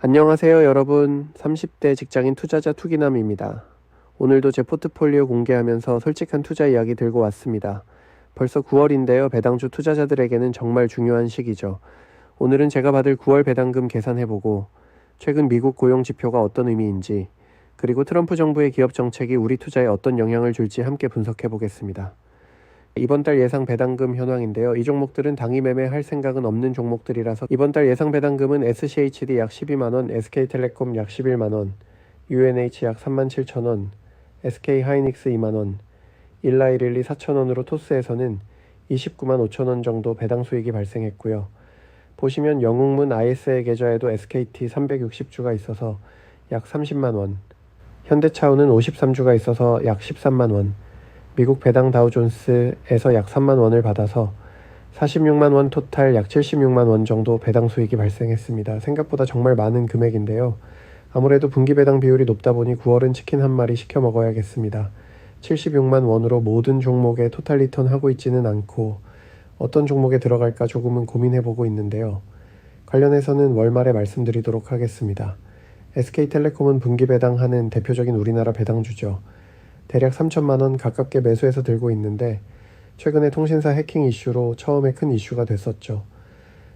안녕하세요 여러분. 30대 직장인 투자자 투기남입니다. 오늘도 제 포트폴리오 공개하면서 솔직한 투자 이야기 들고 왔습니다. 벌써 9월인데요. 배당주 투자자들에게는 정말 중요한 시기죠. 오늘은 제가 받을 9월 배당금 계산해보고 최근 미국 고용 지표가 어떤 의미인지, 그리고 트럼프 정부의 기업 정책이 우리 투자에 어떤 영향을 줄지 함께 분석해보겠습니다. 이번 달 예상 배당금 현황인데요. 이 종목들은 당일 매매할 생각은 없는 종목들이라서 이번 달 예상 배당금은 SCHD 약 12만원, SK텔레콤 약 11만원, UNH 약 37,000원, SK하이닉스 2만원, 일라이릴리 4,000원으로 토스에서는 29만 5천원 정도 배당 수익이 발생했고요. 보시면 영웅문 IS의 계좌에도 SKT 360주가 있어서 약 30만원, 현대차운은 53주가 있어서 약 13만원, 미국 배당 다우존스에서 약 3만 원을 받아서 46만 원 토탈 약 76만 원 정도 배당 수익이 발생했습니다. 생각보다 정말 많은 금액인데요. 아무래도 분기 배당 비율이 높다 보니 9월은 치킨 한 마리 시켜 먹어야겠습니다. 76만 원으로 모든 종목에 토탈 리턴 하고 있지는 않고 어떤 종목에 들어갈까 조금은 고민해보고 있는데요. 관련해서는 월말에 말씀드리도록 하겠습니다. SK텔레콤은 분기 배당하는 대표적인 우리나라 배당주죠. 대략 3천만 원 가깝게 매수해서 들고 있는데 최근에 통신사 해킹 이슈로 처음에 큰 이슈가 됐었죠.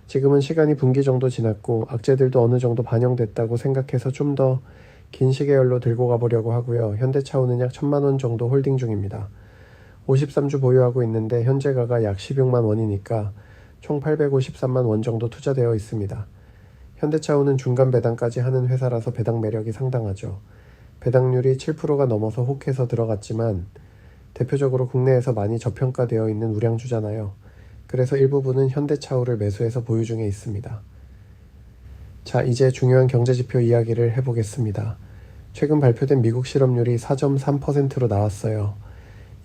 지금은 시간이 분기 정도 지났고 악재들도 어느 정도 반영됐다고 생각해서 좀 더 긴 시계열로 들고 가보려고 하고요. 현대차운은 약 1,000만 원 정도 홀딩 중입니다. 53주 보유하고 있는데 현재가가 약 16만 원이니까 총 853만 원 정도 투자되어 있습니다. 현대차운은 중간 배당까지 하는 회사라서 배당 매력이 상당하죠. 배당률이 7%가 넘어서 혹해서 들어갔지만 대표적으로 국내에서 많이 저평가되어 있는 우량주잖아요. 그래서 일부분은 현대차우를 매수해서 보유 중에 있습니다. 자, 이제 중요한 경제지표 이야기를 해보겠습니다. 최근 발표된 미국 실업률이 4.3%로 나왔어요.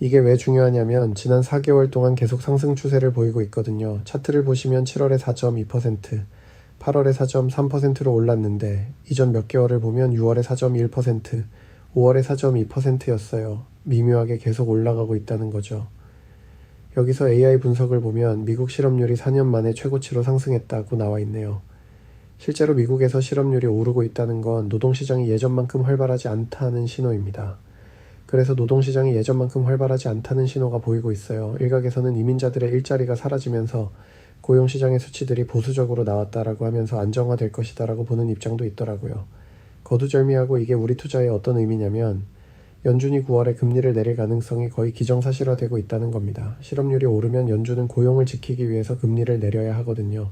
이게 왜 중요하냐면 지난 4개월 동안 계속 상승 추세를 보이고 있거든요. 차트를 보시면 7월에 4.2%, 8월에 4.3%로 올랐는데 이전 몇 개월을 보면 6월에 4.1%, 5월에 4.2%였어요. 미묘하게 계속 올라가고 있다는 거죠. 여기서 AI 분석을 보면 미국 실업률이 4년 만에 최고치로 상승했다고 나와 있네요. 실제로 미국에서 실업률이 오르고 있다는 건 노동시장이 예전만큼 활발하지 않다는 신호입니다. 그래서 노동시장이 예전만큼 활발하지 않다는 신호가 보이고 있어요. 일각에서는 이민자들의 일자리가 사라지면서 고용시장의 수치들이 보수적으로 나왔다라고 하면서 안정화될 것이다라고 보는 입장도 있더라고요. 거두절미하고 이게 우리 투자에 어떤 의미냐면 연준이 9월에 금리를 내릴 가능성이 거의 기정사실화되고 있다는 겁니다. 실업률이 오르면 연준은 고용을 지키기 위해서 금리를 내려야 하거든요.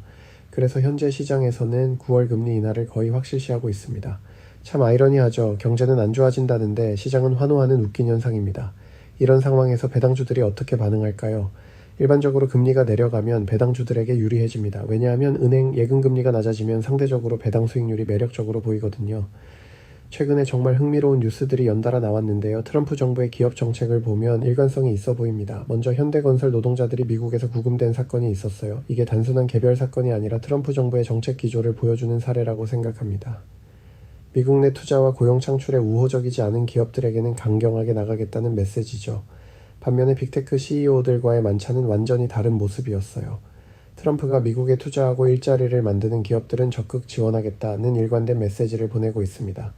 그래서 현재 시장에서는 9월 금리 인하를 거의 확실시하고 있습니다. 참 아이러니하죠. 경제는 안 좋아진다는데 시장은 환호하는 웃긴 현상입니다. 이런 상황에서 배당주들이 어떻게 반응할까요? 일반적으로 금리가 내려가면 배당주들에게 유리해집니다. 왜냐하면 은행 예금금리가 낮아지면 상대적으로 배당 수익률이 매력적으로 보이거든요. 최근에 정말 흥미로운 뉴스들이 연달아 나왔는데요. 트럼프 정부의 기업 정책을 보면 일관성이 있어 보입니다. 먼저 현대건설 노동자들이 미국에서 구금된 사건이 있었어요. 이게 단순한 개별 사건이 아니라 트럼프 정부의 정책 기조를 보여주는 사례라고 생각합니다. 미국 내 투자와 고용 창출에 우호적이지 않은 기업들에게는 강경하게 나가겠다는 메시지죠. 반면에 빅테크 CEO들과의 만찬은 완전히 다른 모습이었어요. 트럼프가 미국에 투자하고 일자리를 만드는 기업들은 적극 지원하겠다는 일관된 메시지를 보내고 있습니다.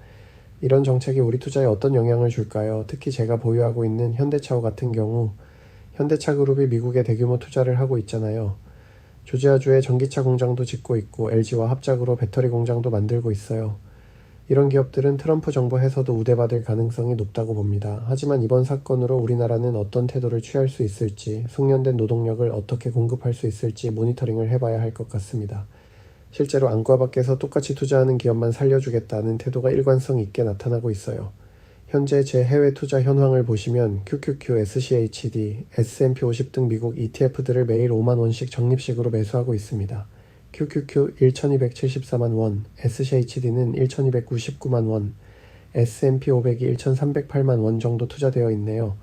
이런 정책이 우리 투자에 어떤 영향을 줄까요? 특히 제가 보유하고 있는 현대차우 같은 경우 현대차 그룹이 미국에 대규모 투자를 하고 있잖아요. 조지아주에 전기차 공장도 짓고 있고 LG와 합작으로 배터리 공장도 만들고 있어요. 이런 기업들은 트럼프 정부 해서도 우대받을 가능성이 높다고 봅니다. 하지만 이번 사건으로 우리나라는 어떤 태도를 취할 수 있을지, 숙련된 노동력을 어떻게 공급할 수 있을지 모니터링을 해봐야 할 것 같습니다. 실제로 안과 밖에서 똑같이 투자하는 기업만 살려주겠다는 태도가 일관성 있게 나타나고 있어요. 현재 제 해외 투자 현황을 보시면 QQQ, SCHD, S&P 50 등 미국 ETF들을 매일 5만 원씩 적립식으로 매수하고 있습니다. QQQ 1,274만 원, SCHD는 1,299만 원, S&P 500이 1,308만 원 정도 투자되어 있네요.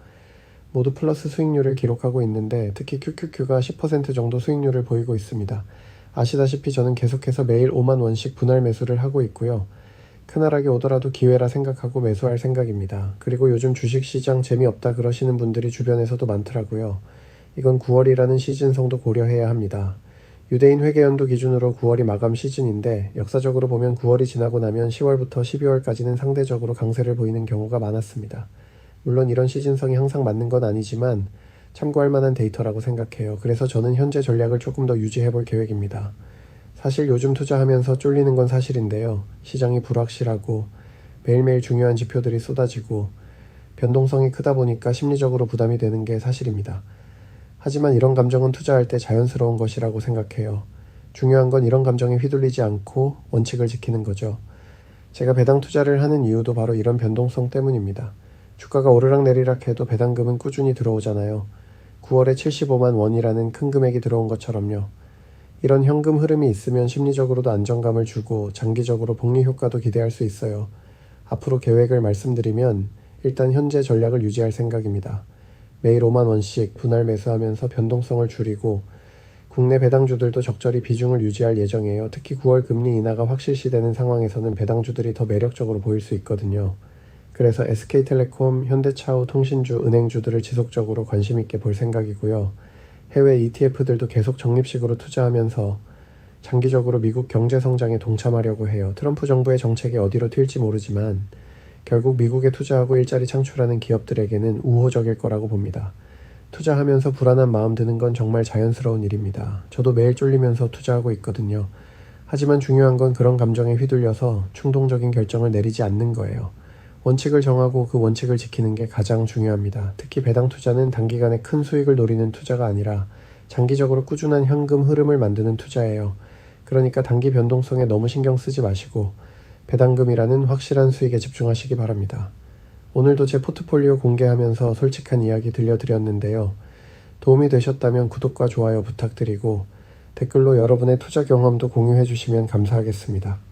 모두 플러스 수익률을 기록하고 있는데 특히 QQQ가 10% 정도 수익률을 보이고 있습니다. 아시다시피 저는 계속해서 매일 5만 원씩 분할 매수를 하고 있고요. 크나락이 오더라도 기회라 생각하고 매수할 생각입니다. 그리고 요즘 주식시장 재미없다 그러시는 분들이 주변에서도 많더라고요. 이건 9월이라는 시즌성도 고려해야 합니다. 유대인 회계연도 기준으로 9월이 마감 시즌인데 역사적으로 보면 9월이 지나고 나면 10월부터 12월까지는 상대적으로 강세를 보이는 경우가 많았습니다. 물론 이런 시즌성이 항상 맞는 건 아니지만 참고할 만한 데이터라고 생각해요. 그래서 저는 현재 전략을 조금 더 유지해 볼 계획입니다. 사실 요즘 투자하면서 쫄리는 건 사실인데요. 시장이 불확실하고 매일매일 중요한 지표들이 쏟아지고 변동성이 크다 보니까 심리적으로 부담이 되는 게 사실입니다. 하지만 이런 감정은 투자할 때 자연스러운 것이라고 생각해요. 중요한 건 이런 감정에 휘둘리지 않고 원칙을 지키는 거죠. 제가 배당 투자를 하는 이유도 바로 이런 변동성 때문입니다. 주가가 오르락내리락 해도 배당금은 꾸준히 들어오잖아요. 9월에 75만 원이라는 큰 금액이 들어온 것처럼요. 이런 현금 흐름이 있으면 심리적으로도 안정감을 주고 장기적으로 복리 효과도 기대할 수 있어요. 앞으로 계획을 말씀드리면 일단 현재 전략을 유지할 생각입니다. 매일 5만 원씩 분할 매수하면서 변동성을 줄이고 국내 배당주들도 적절히 비중을 유지할 예정이에요. 특히 9월 금리 인하가 확실시되는 상황에서는 배당주들이 더 매력적으로 보일 수 있거든요. 그래서 SK텔레콤, 현대차우, 통신주, 은행주들을 지속적으로 관심 있게 볼 생각이고요. 해외 ETF들도 계속 적립식으로 투자하면서 장기적으로 미국 경제 성장에 동참하려고 해요. 트럼프 정부의 정책이 어디로 튈지 모르지만 결국 미국에 투자하고 일자리 창출하는 기업들에게는 우호적일 거라고 봅니다. 투자하면서 불안한 마음 드는 건 정말 자연스러운 일입니다. 저도 매일 쫄리면서 투자하고 있거든요. 하지만 중요한 건 그런 감정에 휘둘려서 충동적인 결정을 내리지 않는 거예요. 원칙을 정하고 그 원칙을 지키는 게 가장 중요합니다. 특히 배당 투자는 단기간에 큰 수익을 노리는 투자가 아니라 장기적으로 꾸준한 현금 흐름을 만드는 투자예요. 그러니까 단기 변동성에 너무 신경 쓰지 마시고 배당금이라는 확실한 수익에 집중하시기 바랍니다. 오늘도 제 포트폴리오 공개하면서 솔직한 이야기 들려드렸는데요. 도움이 되셨다면 구독과 좋아요 부탁드리고 댓글로 여러분의 투자 경험도 공유해 주시면 감사하겠습니다.